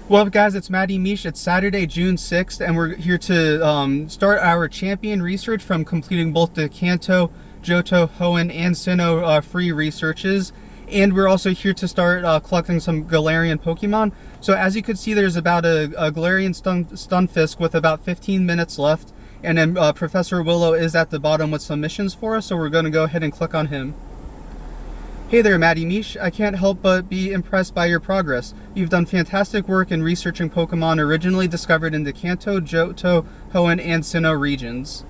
Well, guys, it's Matty Mish. It's Saturday, June 6th, and we're here to start our champion research from completing both the Kanto, Johto, Hoenn, and Sinnoh free researches. And we're also here to start collecting some Galarian Pokemon. So as you can see, there's about a Galarian Stunfisk with about 15 minutes left. And then Professor Willow is at the bottom with some missions for us, so we're going to go ahead and click on him. Hey there, Matty Mish. I can't help but be impressed by your progress. You've done fantastic work in researching Pokemon originally discovered in the Kanto, Johto, Hoenn, and Sinnoh regions.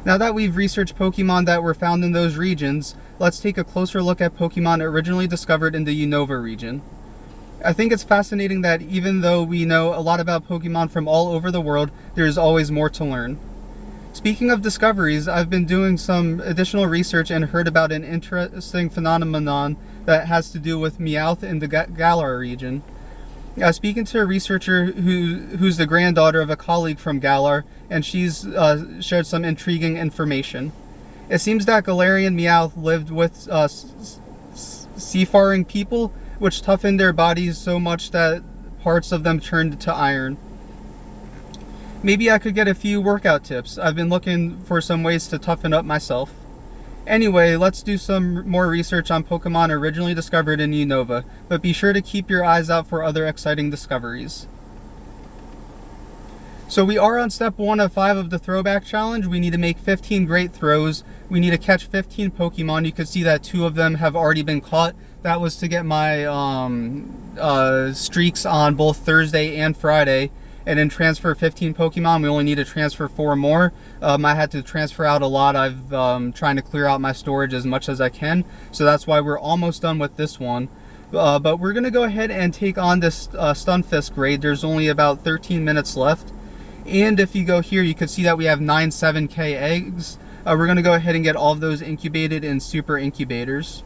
Now that we've researched Pokemon that were found in those regions, let's take a closer look at Pokemon originally discovered in the Unova region. I think it's fascinating that even though we know a lot about Pokemon from all over the world, there is always more to learn. Speaking of discoveries, I've been doing some additional research and heard about an interesting phenomenon that has to do with Meowth in the Galar region. Speaking to a researcher who's the granddaughter of a colleague from Galar, and she's shared some intriguing information. It seems that Galarian Meowth lived with seafaring people, which toughened their bodies so much that parts of them turned to iron. Maybe I could get a few workout tips. I've been looking for some ways to toughen up myself. Anyway, let's do some more research on Pokemon originally discovered in Unova, but be sure to keep your eyes out for other exciting discoveries. So we are on step 1 of 5 of the Throwback challenge. We need to make 15 great throws. We need to catch 15 Pokemon. You can see that 2 of them have already been caught. That was to get my streaks on both Thursday and Friday. And then transfer 15 Pokemon. We only need to transfer 4 more. I had to transfer out a lot. I've trying to clear out my storage as much as I can. So that's why we're almost done with this one. But we're going to go ahead and take on this Stunfisk raid. There's only about 13 minutes left. And if you go here, you can see that we have 9 7K eggs. We're going to go ahead and get all of those incubated in super incubators.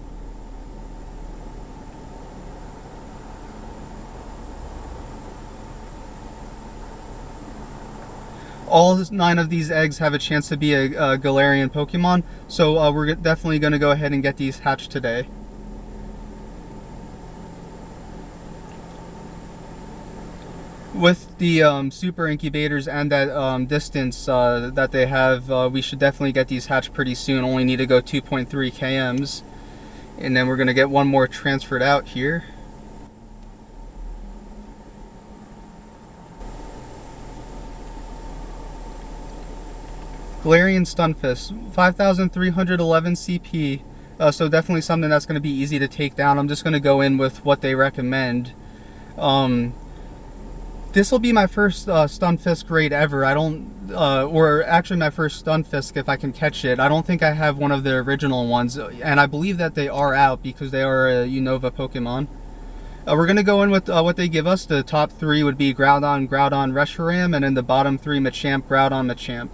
All 9 of these eggs have a chance to be a Galarian Pokemon, so we're definitely going to go ahead and get these hatched today. With the super incubators and that distance that they have, we should definitely get these hatched pretty soon. Only need to go 2.3 kms. And then we're going to get one more transferred out here. Galarian Stunfisk, 5,311 CP, so definitely something that's going to be easy to take down. I'm just going to go in with what they recommend. This will be my first Stunfisk raid ever. I don't, or actually my first Stunfisk if I can catch it. I don't think I have one of the original ones, and I believe that they are out because they are a Unova Pokemon. We're going to go in with what they give us. The top 3 would be Groudon, Reshiram, and then the bottom 3 Machamp, Groudon, Machamp.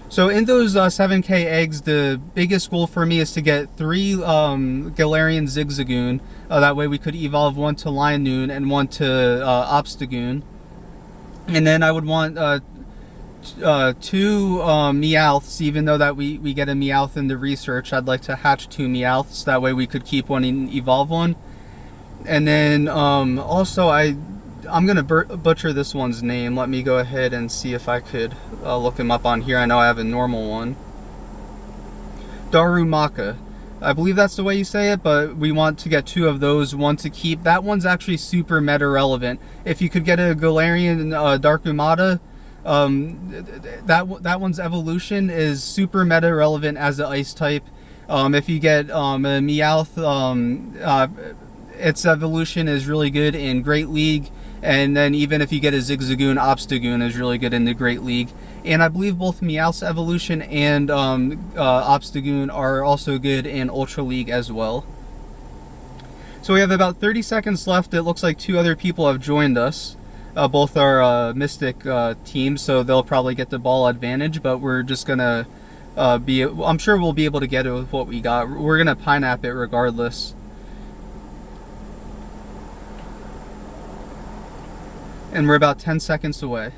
So in those 7K eggs, the biggest goal for me is to get 3 Galarian Zigzagoon. That way we could evolve 1 to Linoon and 1 to Obstagoon. And then I would want 2 Meowths, even though that we get a Meowth in the research. I'd like to hatch 2 Meowths, that way we could keep 1 and evolve 1. And then also I'm going to butcher this one's name. Let me go ahead and see if I could look him up on here. I know I have a normal one. Darumaka. I believe that's the way you say it, but we want to get 2 of those, 1 to keep. That one's actually super meta relevant. If you could get a Galarian Darumaka, that one's evolution is super meta relevant as the ice type. If you get a Meowth, its evolution is really good in Great League. And then even if you get a Zigzagoon, Obstagoon is really good in the Great League. And I believe both Meowth's evolution and Obstagoon are also good in Ultra League as well. So we have about 30 seconds left. It looks like 2 other people have joined us. Both are Mystic teams, so they'll probably get the ball advantage. But we're just going to I'm sure we'll be able to get it with what we got. We're going to Pineapple it regardless. And we're about 10 seconds away.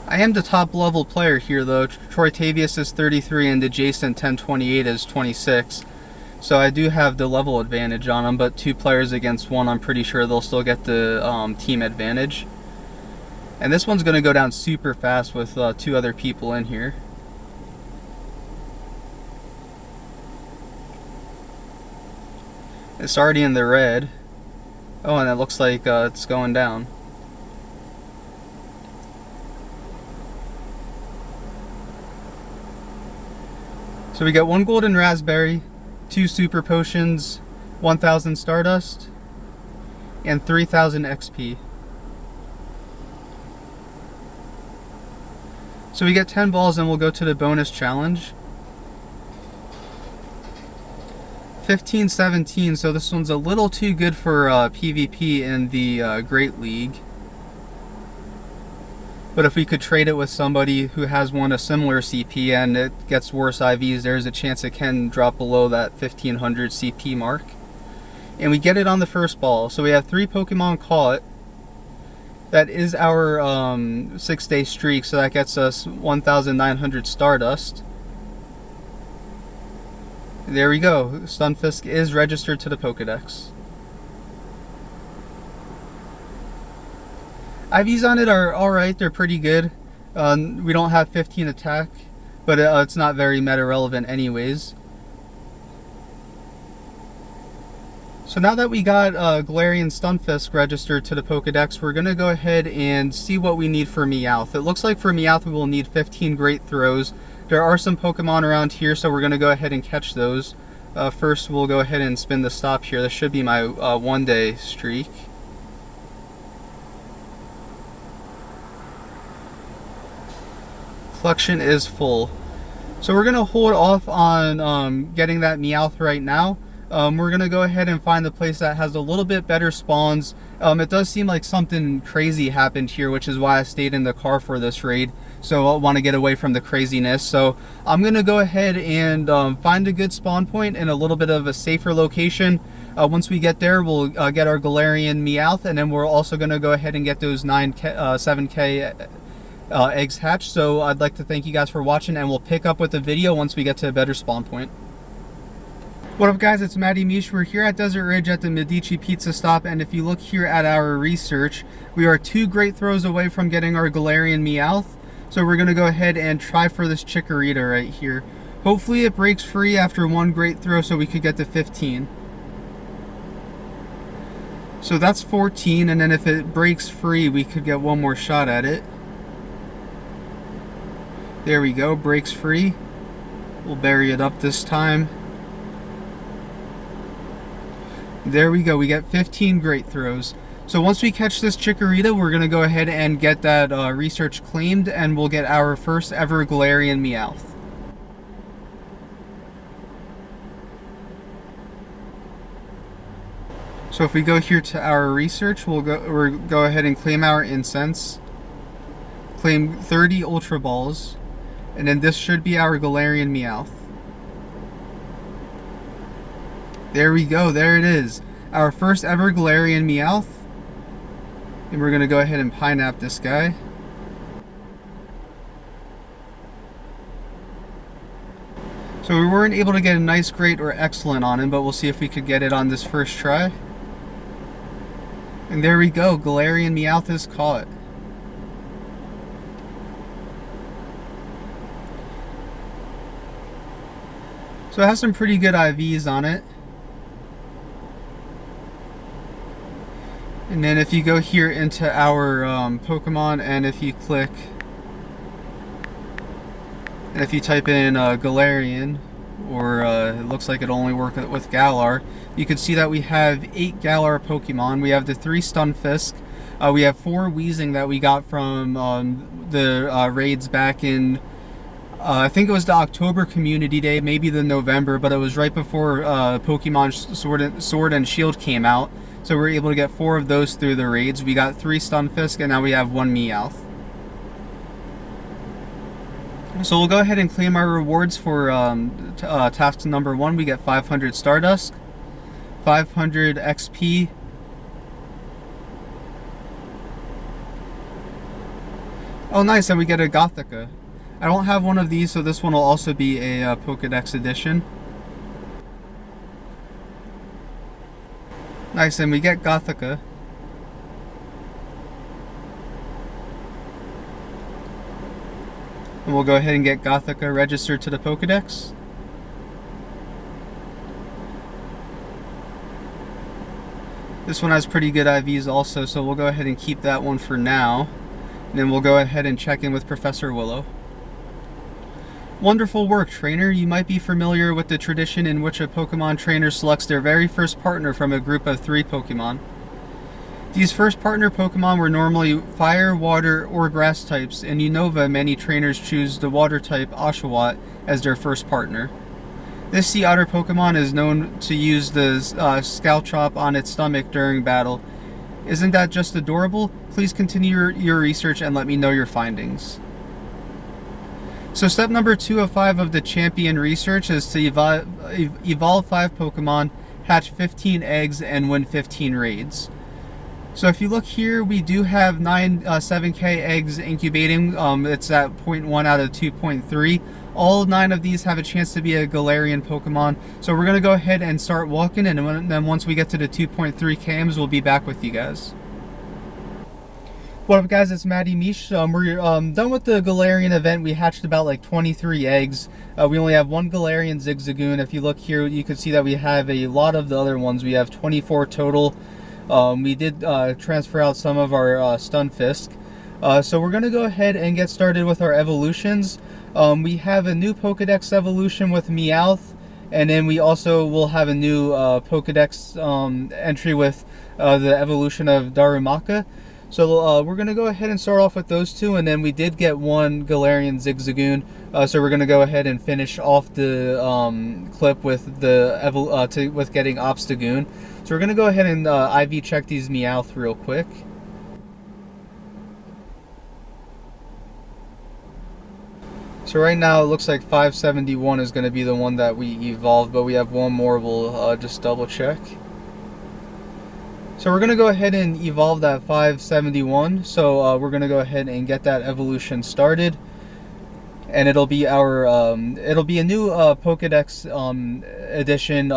I am the top level player here though. Troy Tavius is 33 and Adjacent 1028 is 26. So I do have the level advantage on them, but 2 players against 1, I'm pretty sure they'll still get the team advantage. And this one's going to go down super fast with 2 other people in here. It's already in the red. Oh, and it looks like it's going down. So we got 1 golden raspberry, 2 super potions, 1000 stardust, and 3000 XP. So we get 10 balls and we'll go to the bonus challenge. 15-17, so this one's a little too good for PvP in the Great League. But if we could trade it with somebody who has a similar CP and it gets worse IVs, there's a chance it can drop below that 1500 CP mark. And we get it on the first ball. So we have 3 Pokemon caught. That is our 6-day streak, so that gets us 1900 Stardust. There we go. Stunfisk is registered to the Pokédex. IVs on it are alright, they're pretty good. We don't have 15 attack, but it's not very meta relevant anyways. So now that we got Galarian Stunfisk registered to the Pokédex, we're going to go ahead and see what we need for Meowth. It looks like for Meowth we will need 15 Great Throws. There are some Pokemon around here, so we're going to go ahead and catch those. First we'll go ahead and spin the stop here. This should be my 1-day streak. Collection is full. So we're going to hold off on getting that Meowth right now. We're going to go ahead and find the place that has a little bit better spawns. It does seem like something crazy happened here, which is why I stayed in the car for this raid. So I want to get away from the craziness. So I'm going to go ahead and find a good spawn point in a little bit of a safer location. Once we get there, we'll get our Galarian Meowth, and then we're also going to go ahead and get those 7K eggs hatched. So I'd like to thank you guys for watching, and we'll pick up with the video once we get to a better spawn point. What up guys, it's Matty Mish. We're here at Desert Ridge at the Medici Pizza Stop, and if you look here at our research, we are 2 Great Throws away from getting our Galarian Meowth. So we're going to go ahead and try for this Chikorita right here. Hopefully it breaks free after 1 Great Throw so we could get to 15. So that's 14, and then if it breaks free we could get 1 more shot at it. There we go, breaks free. We'll bury it up this time. There we go, we get 15 Great Throws. So once we catch this Chikorita, we're going to go ahead and get that research claimed, and we'll get our first ever Galarian Meowth. So if we go here to our research, we'll go ahead and claim our incense, claim 30 Ultra Balls, and then this should be our Galarian Meowth. There we go, there it is. Our first ever Galarian Meowth. And we're going to go ahead and Pineapple this guy. So we weren't able to get a nice, great, or excellent on him, but we'll see if we could get it on this first try. And there we go, Galarian Meowth is caught. So it has some pretty good IVs on it. And then if you go here into our Pokemon, and if you click, and if you type in Galarian, or it looks like it'll only work with Galar, you can see that we have 8 Galar Pokemon. We have the 3 Stunfisk. We have 4 Weezing that we got from the raids back in, I think it was the October Community Day, maybe the November, but it was right before Pokemon Sword and Shield came out. So we were able to get 4 of those through the raids. We got 3 Stunfisk, and now we have 1 Meowth. So we'll go ahead and claim our rewards for task number 1. We get 500 Stardust, 500 XP, oh nice, and we get a Gothica. I don't have one of these, so this one will also be a Pokédex edition. Nice, and we get Gothica. And we'll go ahead and get Gothica registered to the Pokédex. This one has pretty good IVs also, so we'll go ahead and keep that one for now. And then we'll go ahead and check in with Professor Willow. Wonderful work, trainer. You might be familiar with the tradition in which a Pokemon trainer selects their very first partner from a group of 3 Pokemon. These first partner Pokemon were normally fire, water, or grass types. In Unova, many trainers choose the water type Oshawott as their first partner. This sea otter Pokemon is known to use the Scalchop on its stomach during battle. Isn't that just adorable? Please continue your research and let me know your findings. So step number 2 of 5 of the champion research is to evolve 5 Pokemon, hatch 15 eggs, and win 15 raids. So if you look here, we do have 7k eggs incubating. It's at 0.1 out of 2.3. All 9 of these have a chance to be a Galarian Pokemon. So we're going to go ahead and start walking, and then once we get to the 2.3 kms, we'll be back with you guys. What up guys, it's Matty Mish. We're done with the Galarian event. We hatched about like 23 eggs. We only have 1 Galarian Zigzagoon. If you look here, you can see that we have a lot of the other ones. We have 24 total. We did transfer out some of our Stunfisk. So we're going to go ahead and get started with our evolutions. We have a new Pokédex evolution with Meowth, and then we also will have a new Pokédex entry with the evolution of Darumakas. So we're going to go ahead and start off with those 2, and then we did get 1 Galarian Zigzagoon. So we're going to go ahead and finish off the clip with the with getting Obstagoon. So we're going to go ahead and IV check these Meowth real quick. So right now it looks like 571 is going to be the one that we evolved, but we have 1 more. We'll just double check. So we're going to go ahead and evolve that 571. So we're going to go ahead and get that evolution started. And it'll be our it'll be a new Pokédex edition.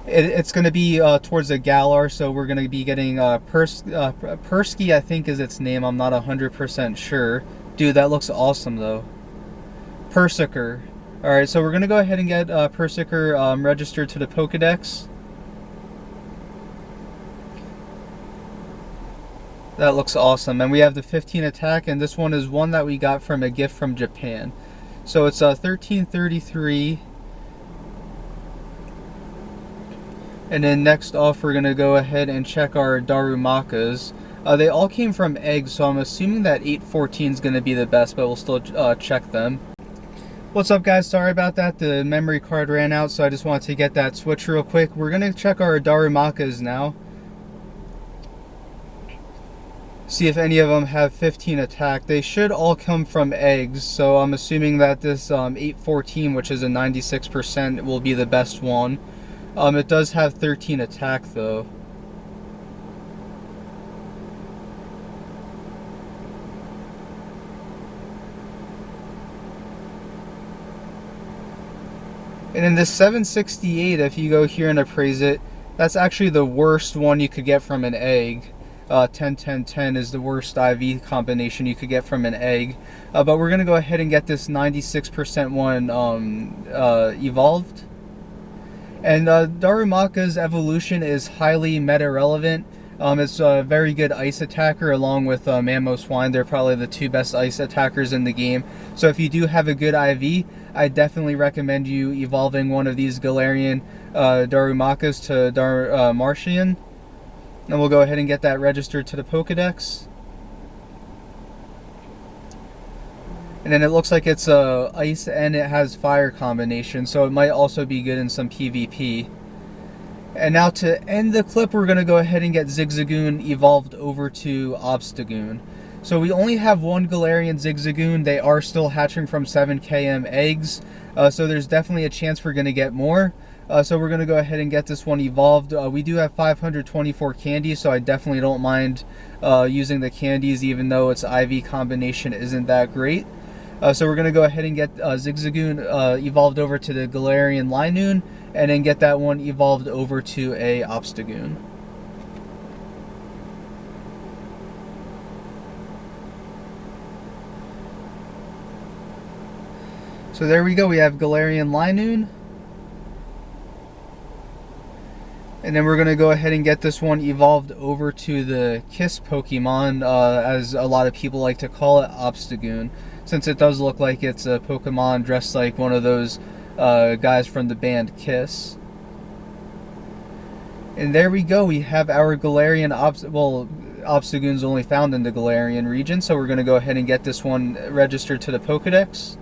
It's going to be towards the Galar, so we're going to be getting Persky, I think is its name. I'm not 100% sure. Dude, that looks awesome though. Persiker. Alright, so we're going to go ahead and get Persiker registered to the Pokédex. That looks awesome. And we have the 15 attack, and this one is one that we got from a gift from Japan. So it's 1333. And then next off, we're going to go ahead and check our Darumakas. They all came from eggs, so I'm assuming that 814 is going to be the best, but we'll still check them. What's up guys, sorry about that, the memory card ran out, so I just wanted to get that switch real quick. We're going to check our Darumakas now. See if any of them have 15 attack. They should all come from eggs, so I'm assuming that this 814, which is a 96%, will be the best one. It does have 13 attack though. And in this 768, if you go here and appraise it, that's actually the worst one you could get from an egg. 10-10-10 is the worst IV combination you could get from an egg. But we're going to go ahead and get this 96% one evolved. And Darumaka's evolution is highly meta-relevant. It's a very good ice attacker along with Mamoswine. They're probably the 2 best ice attackers in the game. So if you do have a good IV, I definitely recommend you evolving one of these Galarian Darumakas to Martian. And we'll go ahead and get that registered to the Pokédex. And then it looks like it's ice and it has fire combination, so it might also be good in some PvP. And now to end the clip, we're going to go ahead and get Zigzagoon evolved over to Obstagoon. So we only have 1 Galarian Zigzagoon. They are still hatching from 7 km eggs, so there's definitely a chance we're going to get more. So we're going to go ahead and get this one evolved. We do have 524 candies, so I definitely don't mind using the candies, even though its IV combination isn't that great. So we're going to go ahead and get Zigzagoon evolved over to the Galarian Linoon, and then get that one evolved over to a Obstagoon. So there we go, we have Galarian Linoon. And then we're going to go ahead and get this one evolved over to the Kiss Pokemon, as a lot of people like to call it, Obstagoon, since it does look like it's a Pokemon dressed like one of those guys from the band Kiss. And there we go, we have our Galarian Obstagoon's only found in the Galarian region, so we're going to go ahead and get this one registered to the Pokédex.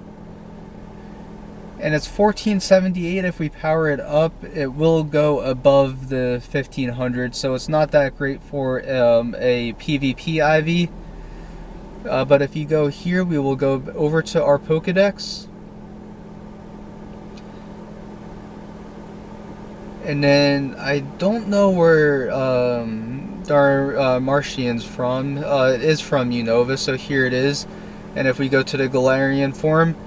And it's 1478. If we power it up, it will go above the 1500, so it's not that great for a PvP IV. But if you go here, we will go over to our Pokédex. And then I don't know where Martian's from. It is from Unova, so here it is. And if we go to the Galarian form,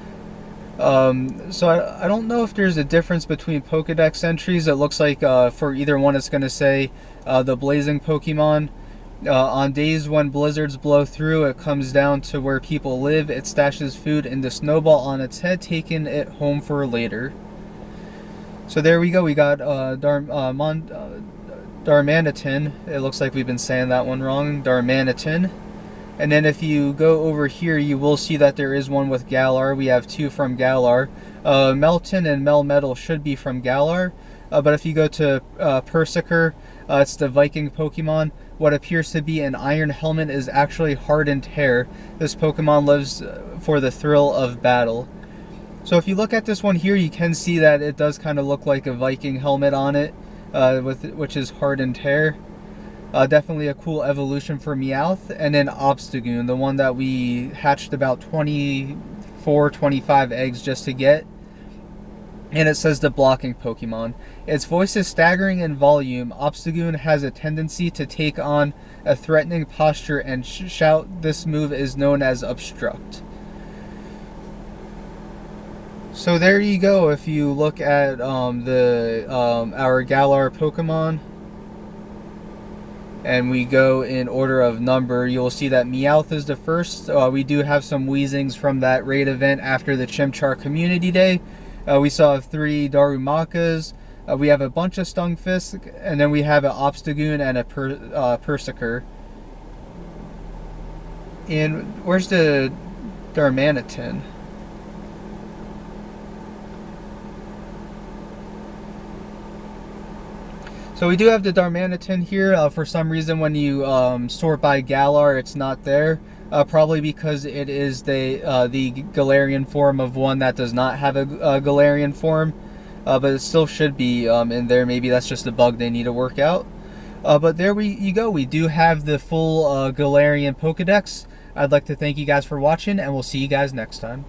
so I don't know if there's a difference between Pokédex entries. It looks like for either one it's going to say the blazing Pokemon. On days when blizzards blow through, it comes down to where people live. It stashes food in the snowball on its head, taking it home for later. So there we go, we got Darmanitan. It looks like we've been saying that one wrong. Darmanitan. And then if you go over here, you will see that there is one with Galar. We have two from Galar. Melton and Melmetal should be from Galar. But if you go to Persiker, it's the Viking Pokemon. What appears to be an iron helmet is actually hardened hair. This Pokemon lives for the thrill of battle. So if you look at this one here, you can see that it does kind of look like a Viking helmet on it, which is hardened hair. Definitely a cool evolution for Meowth. And then Obstagoon, the one that we hatched about 24, 25 eggs just to get. And it says the blocking Pokemon. Its voice is staggering in volume. Obstagoon has a tendency to take on a threatening posture and shout. This move is known as Obstruct. So there you go. If you look at our Galar Pokemon, and we go in order of number, you'll see that Meowth is the first. We do have some Weezings from that raid event after the Chimchar Community Day. We saw 3 Darumakas. We have a bunch of Stunfisk, and then we have an Obstagoon and a Persiker. And where's the Darmanitan? So we do have the Darmanitan here. For some reason, when you sort by Galar, it's not there. Probably because it is the Galarian form of one that does not have a Galarian form. But it still should be in there. Maybe that's just a bug they need to work out. But there you go. We do have the full Galarian Pokédex. I'd like to thank you guys for watching, and we'll see you guys next time.